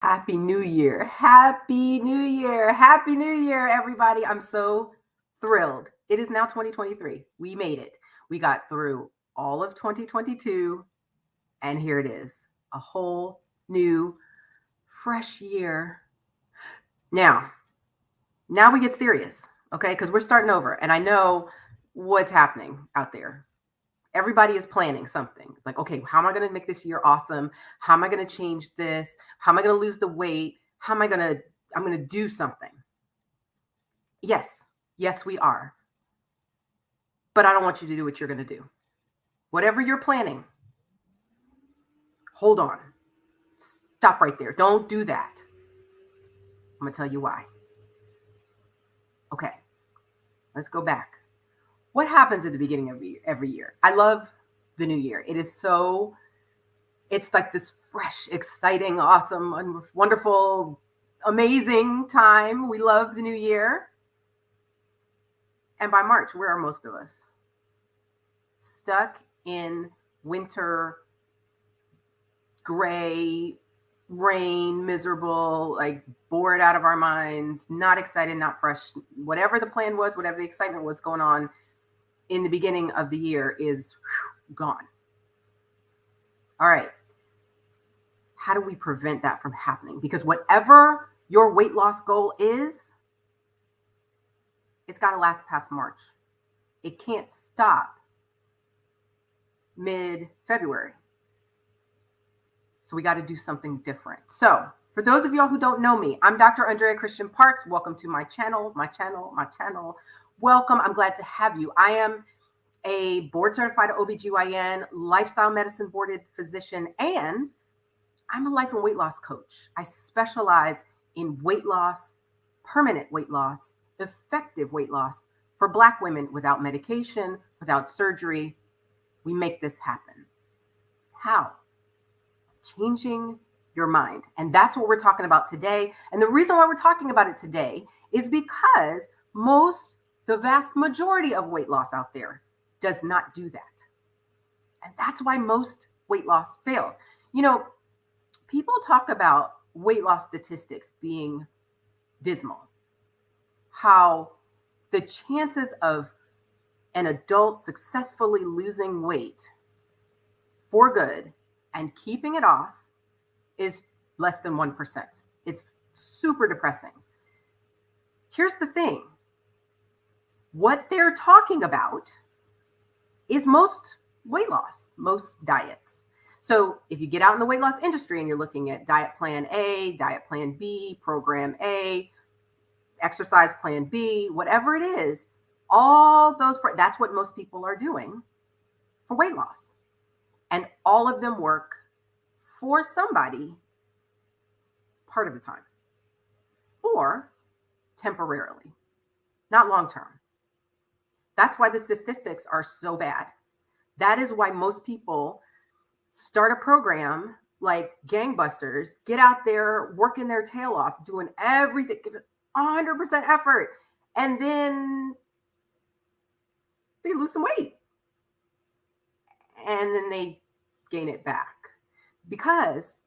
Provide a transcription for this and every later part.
Happy New Year. Happy New Year. Happy New Year, everybody. I'm so thrilled. It is now 2023. We made it. We got through all of 2022, and here it is, a whole new, fresh year. Now, now we get serious, okay? Because we're starting over, and I know what's happening out there. Everybody is planning something like, okay, how am I going to make this year awesome? How am I going to change this? How am I going to lose the weight? How am I going to, I'm going to do something. Yes, yes, we are. But I don't want you to do what you're going to do. Whatever you're planning, hold on. Stop right there. Don't do that. I'm going to tell you why. Okay, let's go back. What happens at the beginning of every year? I love the new year. It is so, it's like this fresh, exciting, awesome, wonderful, amazing time. We love the new year. And by March, where are most of us? Stuck in winter, gray, rain, miserable, like bored out of our minds, not excited, not fresh. Whatever the plan was, whatever the excitement was going on in the beginning of the year is gone. All right. How do we prevent that from happening? Because whatever your weight loss goal is, it's got to last past March. It can't stop mid-February. So we got to do something different. So for those of y'all who don't know me, I'm Dr. Andrea Christian Parks. Welcome to my channel. Welcome. I'm glad to have you. I am a board certified OBGYN, lifestyle medicine boarded physician, and I'm a life and weight loss coach. I specialize in weight loss, permanent weight loss, effective weight loss for Black women without medication, without surgery. We make this happen. How? Changing your mind. And that's what we're talking about today. And the reason why we're talking about it today is because the vast majority of weight loss out there does not do that. And that's why most weight loss fails. You know, people talk about weight loss statistics being dismal, how the chances of an adult successfully losing weight for good and keeping it off is less than 1%. It's super depressing. Here's the thing. What they're talking about is most weight loss, most diets. So if you get out in the weight loss industry and you're looking at diet plan A, diet plan B, program A, exercise plan B, whatever it is, all those, that's what most people are doing for weight loss. And all of them work for somebody part of the time or temporarily, not long term. That's why the statistics are so bad. That is why most people start a program like gangbusters, get out there, working their tail off, doing everything, giving 100% effort, and then they lose some weight. And then they gain it back because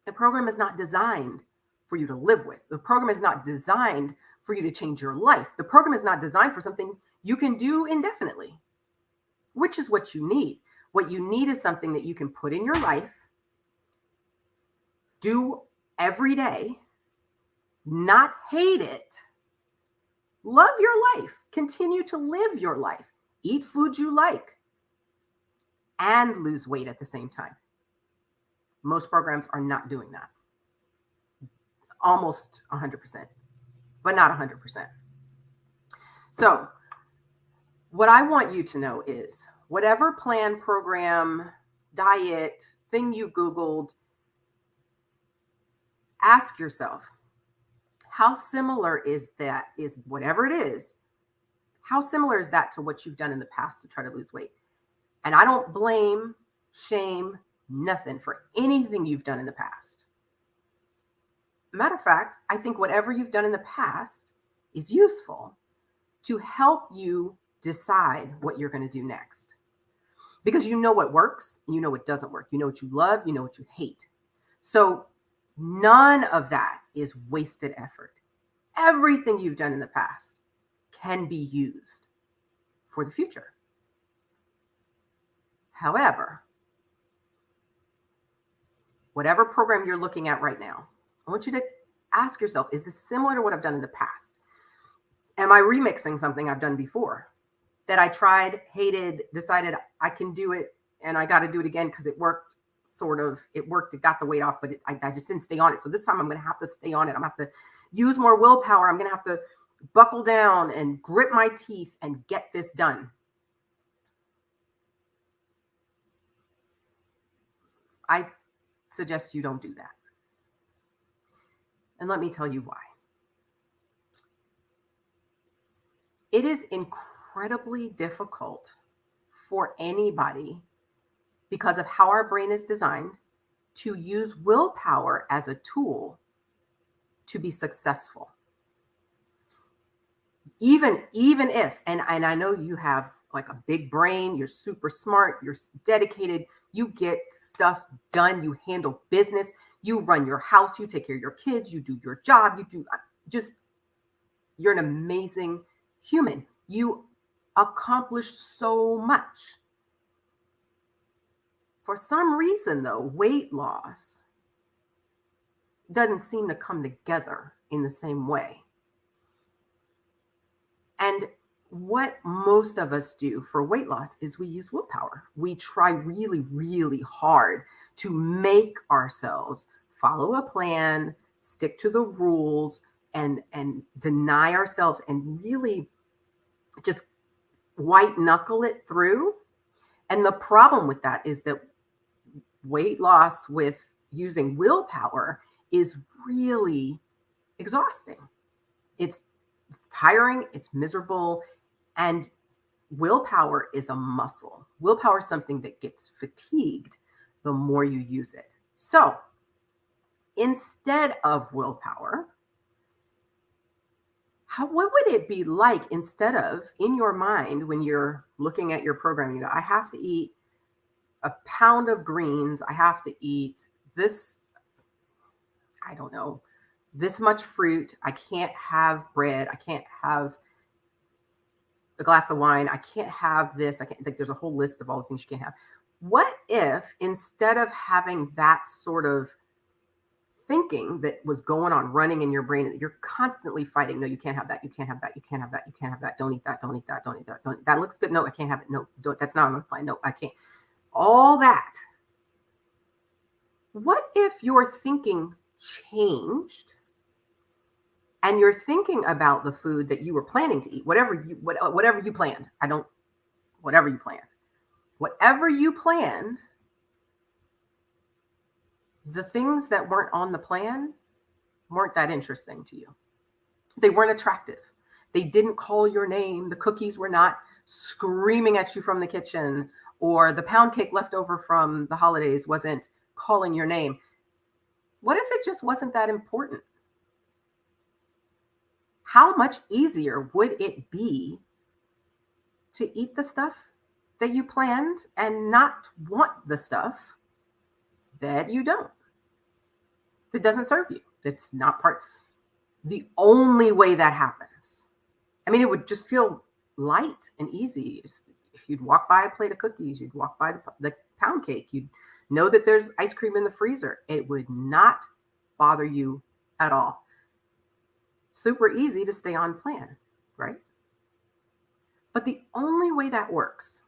the program is not designed for you to live with. The program is not designed for you to change your life. The program is not designed for something you can do indefinitely, which is what you need. What you need is something that you can put in your life, do every day, not hate it, love your life, continue to live your life, eat food you like, and lose weight at the same time. Most programs are not doing that. Almost 100%, but not 100%. So what I want you to know is whatever plan, program, diet, thing you Googled, ask yourself, how similar is that, is whatever it is, how similar is that to what you've done in the past to try to lose weight? And I don't blame, shame, nothing for anything you've done in the past. Matter of fact, I think whatever you've done in the past is useful to help you decide what you're going to do next. Because you know what works, you know what doesn't work. You know what you love, you know what you hate. So None of that is wasted effort. Everything you've done in the past can be used for the future. However, whatever program you're looking at right now, I want you to ask yourself, is this similar to what I've done in the past? Am I remixing something I've done before that I tried, hated, decided I can do it, and I got to do it again because it worked, it worked, it got the weight off, but I just didn't stay on it. So this time I'm going to have to stay on it. I'm going to have to use more willpower. I'm going to have to buckle down and grit my teeth and get this done. I suggest you don't do that. And let me tell you why. It is incredibly difficult for anybody, because of how our brain is designed, to use willpower as a tool to be successful. Even if, and I know you have like a big brain, you're super smart, you're dedicated, you get stuff done, you handle business, you run your house, you take care of your kids, you do your job, you're an amazing human. You accomplish so much. For some reason, though, weight loss doesn't seem to come together in the same way. And what most of us do for weight loss is we use willpower. We try really, really hard to make ourselves follow a plan, stick to the rules, and deny ourselves and really just white knuckle it through. And the problem with that is that weight loss with using willpower is really exhausting. It's tiring, it's miserable, and willpower is a muscle. Willpower is something that gets fatigued the more you use it. So instead of willpower, what would it be like, instead of, in your mind, when you're looking at your program, you go, I have to eat a pound of greens, I have to eat this, I don't know, this much fruit, I can't have bread, I can't have a glass of wine, I can't have this, I can't, like, there's a whole list of all the things you can't have. What if, instead of having that sort of thinking that was going on, running in your brain, that you're constantly fighting, no, you can't have that, you can't have that, you can't have that, you can't have that, don't eat that, don't eat that, don't eat that, don't, that looks good, no, I can't have it, no, don't, that's not on my plan, no, I can't, all that. What if your thinking changed and you're thinking about the food that you were planning to eat, whatever you planned, whatever you planned, the things that weren't on the plan weren't that interesting to you. They weren't attractive. They didn't call your name. The cookies were not screaming at you from the kitchen, or the pound cake left over from the holidays wasn't calling your name. What if it just wasn't that important? How much easier would it be to eat the stuff that you planned and not want the stuff that you don't, that doesn't serve you, that's not part? The only way that happens, I mean, it would just feel light and easy. If you'd walk by a plate of cookies, you'd walk by the pound cake, you'd know that there's ice cream in the freezer. It would not bother you at all. Super easy to stay on plan, right? But the only way that works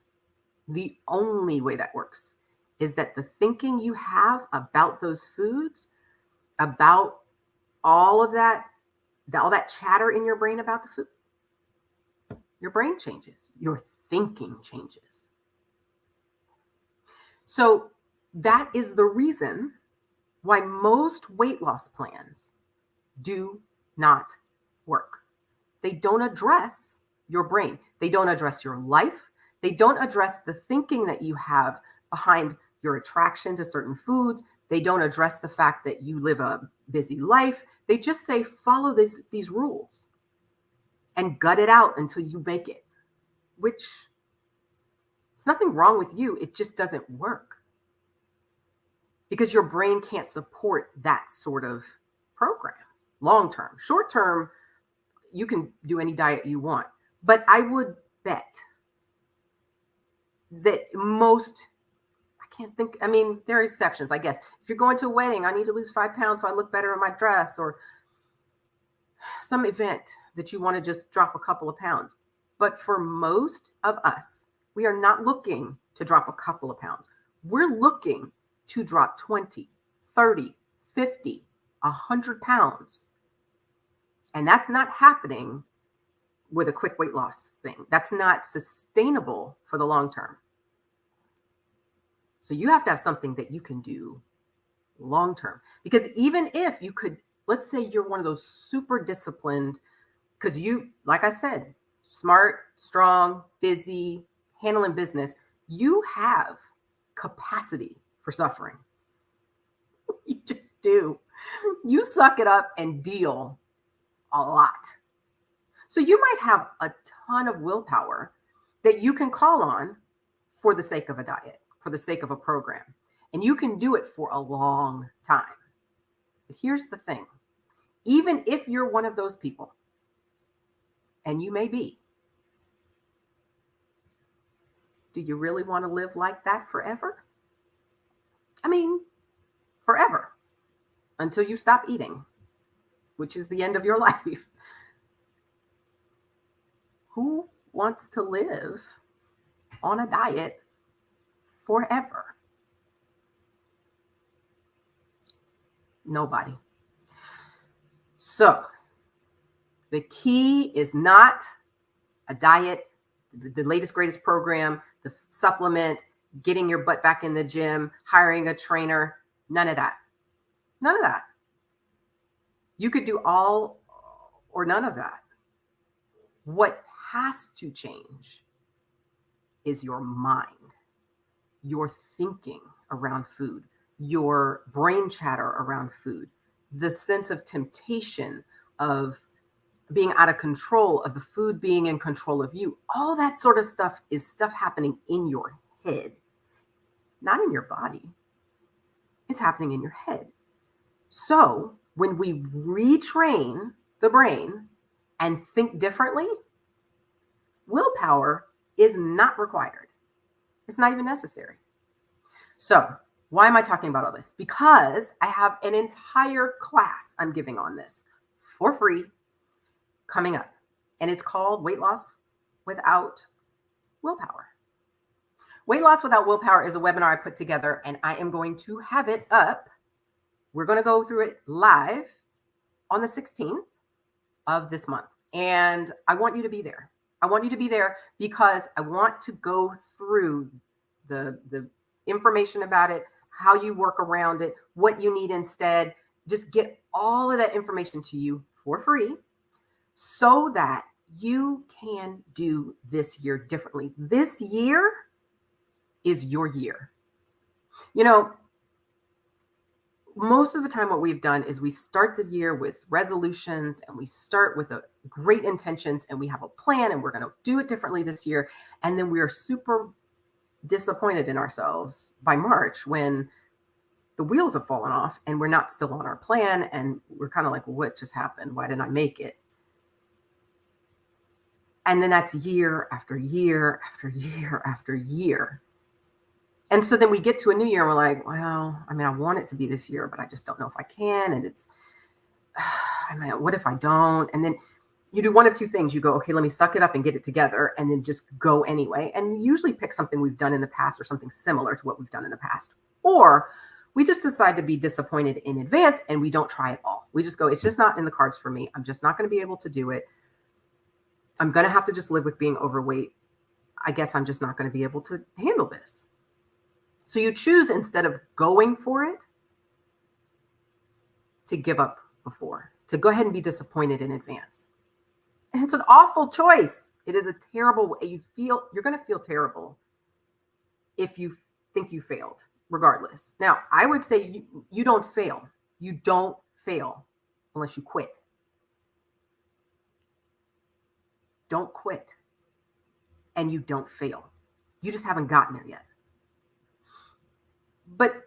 is that the thinking you have about those foods, about all of that, all that chatter in your brain about the food, your brain changes, your thinking changes. So that is the reason why most weight loss plans do not work. They don't address your brain. They don't address your life. They don't address the thinking that you have behind your attraction to certain foods. They don't address the fact that you live a busy life. They just say, follow these rules and gut it out until you make it, which there's nothing wrong with you. It just doesn't work. because your brain can't support that sort of program long term. Short term, you can do any diet you want. But I would bet that most, I can't think, I mean, there are exceptions, I guess. If you're going to a wedding, I need to lose 5 pounds so I look better in my dress, or some event that you want to just drop a couple of pounds. But for most of us, we are not looking to drop a couple of pounds. We're looking to drop 20, 30, 50, 100 pounds. And that's not happening with a quick weight loss thing. That's not sustainable for the long term. So you have to have something that you can do long term. Because even if you could, let's say you're one of those super disciplined, because you, like I said, smart, strong, busy, handling business, you have capacity for suffering. You just do. You suck it up and deal a lot. So you might have a ton of willpower that you can call on for the sake of a diet, for the sake of a program. And you can do it for a long time. But here's the thing. Even if you're one of those people, and you may be, do you really want to live like that forever? I mean, forever, until you stop eating, which is the end of your life. Who wants to live on a diet forever? Nobody. So the key is not a diet, the latest, greatest program, the supplement, getting your butt back in the gym, hiring a trainer, none of that. None of that. You could do all or none of that. What has to change is your mind, your thinking around food, your brain chatter around food, the sense of temptation, of being out of control, of the food being in control of you. All that sort of stuff is stuff happening in your head, not in your body. It's happening in your head. So when we retrain the brain and think differently, willpower is not required. It's not even necessary. So why am I talking about all this? Because I have an entire class I'm giving on this for free coming up. And it's called Weight Loss Without Willpower. Weight Loss Without Willpower is a webinar I put together, and I am going to have it up. We're going to go through it live on the 16th of this month. And I want you to be there. I want you to be there because I want to go through the information about it, how you work around it, what you need instead. Just get all of that information to you for free so that you can do this year differently. This year is your year. You know, most of the time what we've done is we start the year with resolutions and we start with a great intentions and we have a plan and we're going to do it differently this year. And then we are super disappointed in ourselves by March when the wheels have fallen off and we're not still on our plan. And we're kind of like, what just happened? Why didn't I make it? And then that's year after year after year after year. And so then we get to a new year and we're like, well, I mean, I want it to be this year, but I just don't know if I can. And it's, I mean, what if I don't? And then you do one of two things. You go, okay, let me suck it up and get it together and then just go anyway. And usually pick something we've done in the past or something similar to what we've done in the past. Or we just decide to be disappointed in advance and we don't try at all. We just go, it's just not in the cards for me. I'm just not going to be able to do it. I'm going to have to just live with being overweight. I guess I'm just not going to be able to handle this. So you choose, instead of going for it, to give up before, to go ahead and be disappointed in advance. And it's an awful choice. It is a terrible way. You're going to feel terrible if you think you failed, regardless. Now, I would say you don't fail. You don't fail unless you quit. Don't quit. And you don't fail. You just haven't gotten there yet. But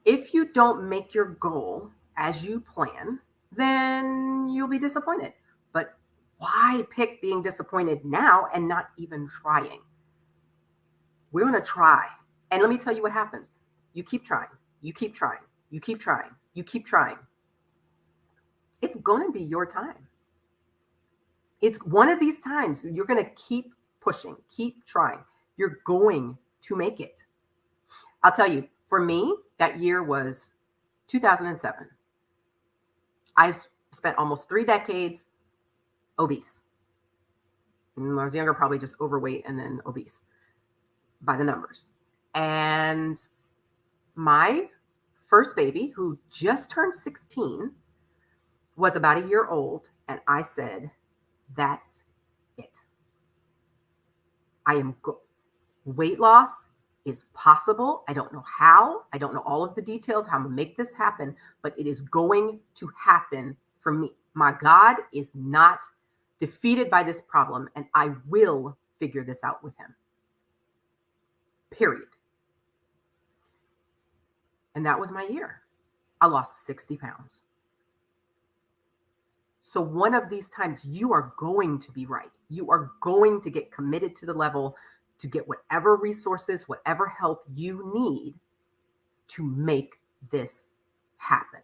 If you don't make your goal as you plan, then you'll be disappointed. But why pick being disappointed now and not even trying? We're going to try. And let me tell you what happens. You keep trying. You keep trying. You keep trying. You keep trying. It's going to be your time. It's one of these times you're going to keep pushing, keep trying. You're going to make it. I'll tell you, for me, that year was 2007. I've spent almost 3 decades obese. And when I was younger, probably just overweight and then obese by the numbers. And my first baby, who just turned 16, was about a year old. And I said, that's it. I am good. Weight loss is possible. I don't know how. I don't know all of the details, how I'm going to make this happen, but it is going to happen for me. My God is not defeated by this problem, and I will figure this out with him. Period. And that was my year. I lost 60 pounds. So one of these times you are going to be right. You are going to get committed to the level to get whatever resources, whatever help you need to make this happen.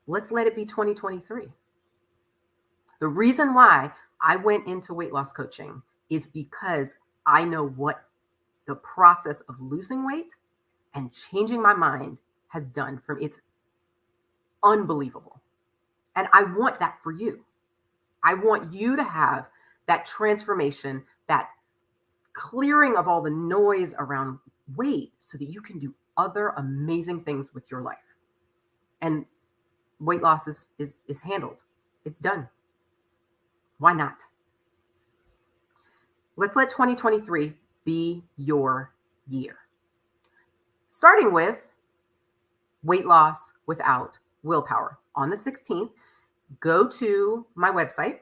Let's let it be 2023. The reason why I went into weight loss coaching is because I know what the process of losing weight and changing my mind has done for me. It's unbelievable. And I want that for you. I want you to have that transformation, that clearing of all the noise around weight so that you can do other amazing things with your life. And weight loss is handled. It's done. Why not? Let's let 2023 be your year. Starting with weight loss without willpower. On the 16th, go to my website.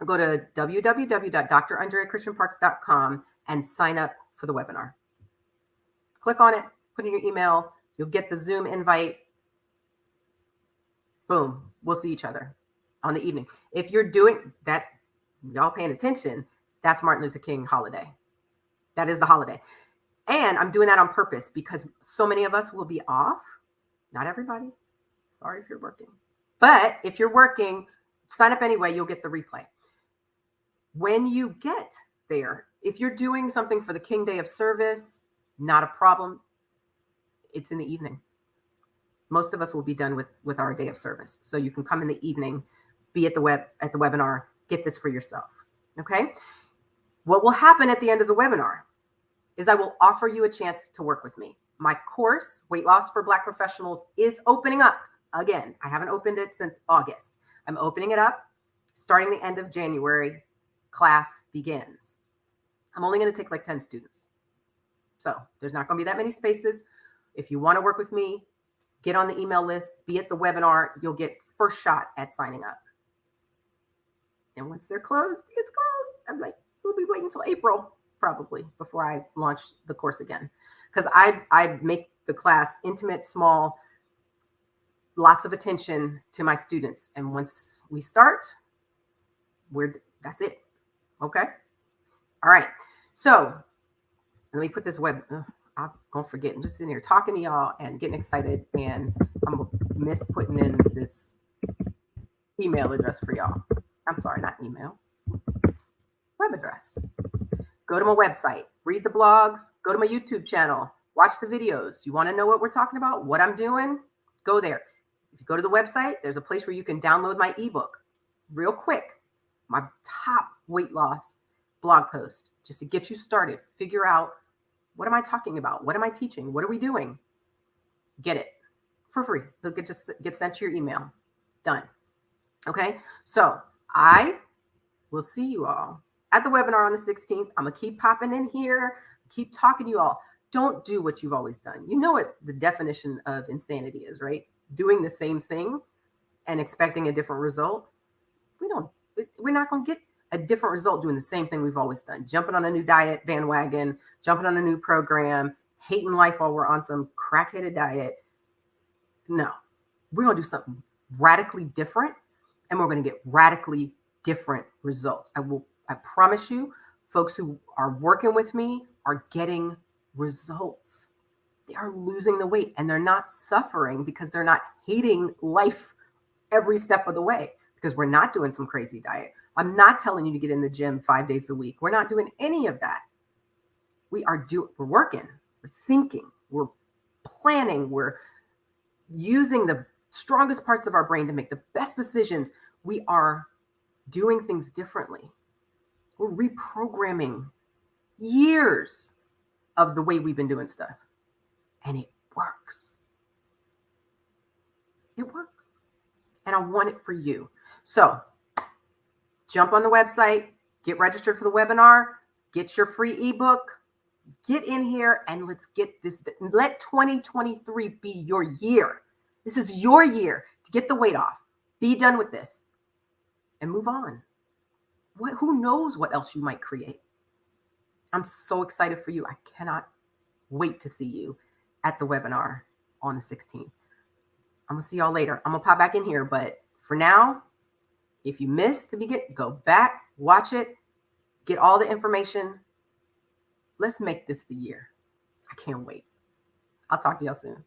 Go to www.drandreachristianparks.com and sign up for the webinar. Click on it, put in your email. You'll get the Zoom invite. Boom. We'll see each other on the evening. If you're doing that, y'all paying attention, that's Martin Luther King holiday. That is the holiday. And I'm doing that on purpose because so many of us will be off. Not everybody. Sorry if you're working. But if you're working, sign up anyway. You'll get the replay. When you get there, if you're doing something for the King Day of Service, not a problem. It's in the evening. Most of us will be done with our day of service. So you can come in the evening, be at the webinar, get this for yourself. Okay? What will happen at the end of the webinar is I will offer you a chance to work with me. My course, Weight Loss for Black Professionals, is opening up again. I haven't opened it since August. I'm opening it up starting the end of January. Class begins. I'm only going to take like 10 students. So there's not going to be that many spaces. If you want to work with me, get on the email list, be at the webinar. You'll get first shot at signing up. And once they're closed, it's closed. I'm like, we'll be waiting until April probably before I launch the course again. Because I make the class intimate, small, lots of attention to my students. And once we start, that's it. Okay. All right. So let me put this I'm going to forget. I'm just sitting here talking to y'all and getting excited. And I'm going to miss putting in this email address for y'all. I'm sorry, not email. Web address. Go to my website, read the blogs, go to my YouTube channel, watch the videos. You want to know what we're talking about, what I'm doing? Go there. If you go to the website, there's a place where you can download my ebook real quick. My top weight loss blog post, just to get you started. Figure out, what am I talking about? What am I teaching? What are we doing? Get it for free. It'll get sent to your email. Done. Okay. So I will see you all at the webinar on the 16th. I'm going to keep popping in here, keep talking to you all. Don't do what you've always done. You know what the definition of insanity is, right? Doing the same thing and expecting a different result. We're not going to get a different result doing the same thing we've always done. Jumping on a new diet bandwagon, jumping on a new program, hating life while we're on some crackheaded diet. No, we're going to do something radically different, and we're going to get radically different results. I promise you, folks who are working with me are getting results. They are losing the weight, and they're not suffering because they're not hating life every step of the way, because we're not doing some crazy diet. I'm not telling you to get in the gym 5 days a week. We're not doing any of that. We're working, we're thinking, we're planning, we're using the strongest parts of our brain to make the best decisions. We are doing things differently. We're reprogramming years of the way we've been doing stuff. And it works. It works. And I want it for you. So jump on the website, get registered for the webinar, get your free ebook, get in here, and let's get this. Let 2023 be your year. This is your year to get the weight off. Be done with this and move on. Who knows what else you might create? I'm so excited for you. I cannot wait to see you at the webinar on the 16th. I'm going to see y'all later. I'm going to pop back in here, but for now, if you missed the beginning, go back, watch it, get all the information. Let's make this the year. I can't wait. I'll talk to y'all soon.